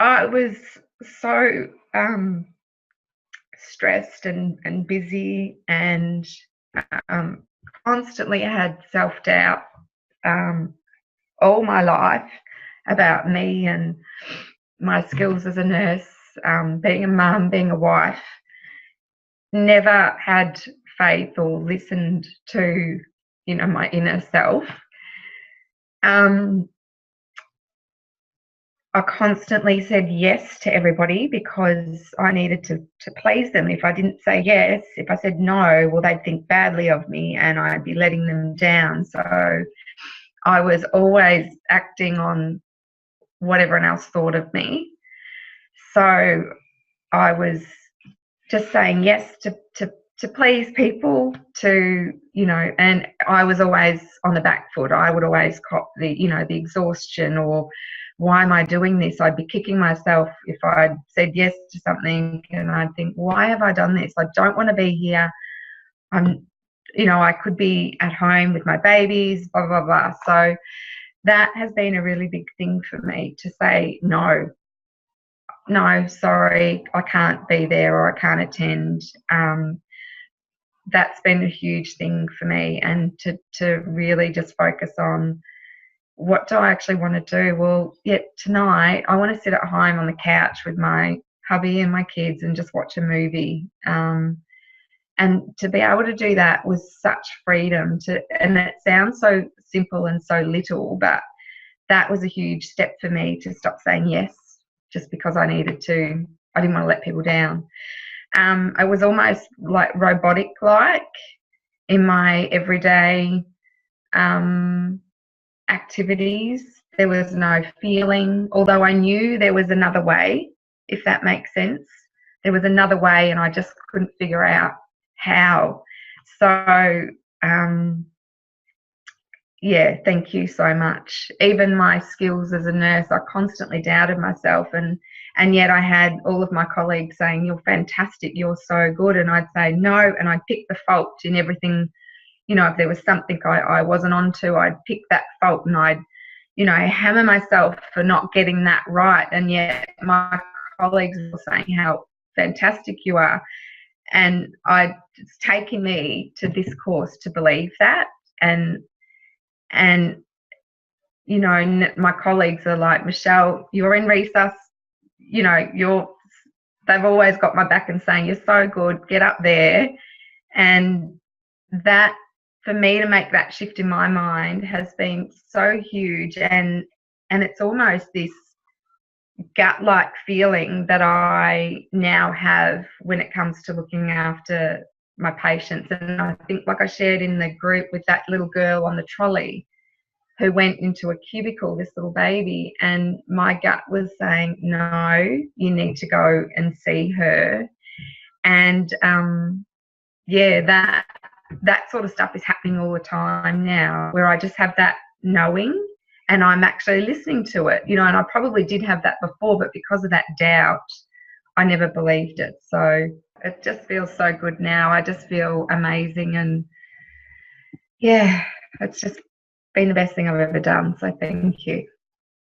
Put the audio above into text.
I was so stressed and busy, and um, constantly had self-doubt um, all my life about me and my skills as a nurse, being a mum, being a wife. Never had faith or listened to, my inner self. Um, I constantly said yes to everybody because I needed to please them. If I didn't say yes, if I said no, well, they'd think badly of me and I'd be letting them down. So I was always acting on what everyone else thought of me. So I was just saying yes to please people, and I was always on the back foot. I would always cop the exhaustion, or why am I doing this? I'd be kicking myself if I'd said yes to something, and I'd think, why have I done this? I don't want to be here. I could be at home with my babies, blah, blah, blah. So that has been a really big thing for me, to say no, sorry, I can't be there, or I can't attend. That's been a huge thing for me, and to really just focus on, what do I actually want to do? Well, tonight I want to sit at home on the couch with my hubby and my kids and just watch a movie. And to be able to do that was such freedom. And it sounds so simple and so little, but that was a huge step for me, to stop saying yes just because I needed to. I didn't want to let people down. It was almost like robotic-like in my everyday activities. There was no feeling, although I knew there was another way, if that makes sense. There was another way, and I just couldn't figure out how. So, thank you so much. Even my skills as a nurse, I constantly doubted myself, and yet I had all of my colleagues saying, you're fantastic, you're so good, and I'd say no, and I'd pick the fault in everything. If there was something I wasn't onto, I'd pick that fault, and I'd, hammer myself for not getting that right. And yet my colleagues were saying how fantastic you are. And it's taken me to this course to believe that. And my colleagues are like, Michelle, you're in resus, they've always got my back and saying, you're so good, get up there. And that, for me to make that shift in my mind, has been so huge. And it's almost this gut-like feeling that I now have when it comes to looking after my patients. And I think, like I shared in the group with that little girl on the trolley who went into a cubicle, this little baby, and my gut was saying, no, you need to go and see her. And that sort of stuff is happening all the time now, where I just have that knowing and I'm actually listening to it, and I probably did have that before, but because of that doubt, I never believed it. So it just feels so good now. I just feel amazing, and it's just been the best thing I've ever done. So thank you.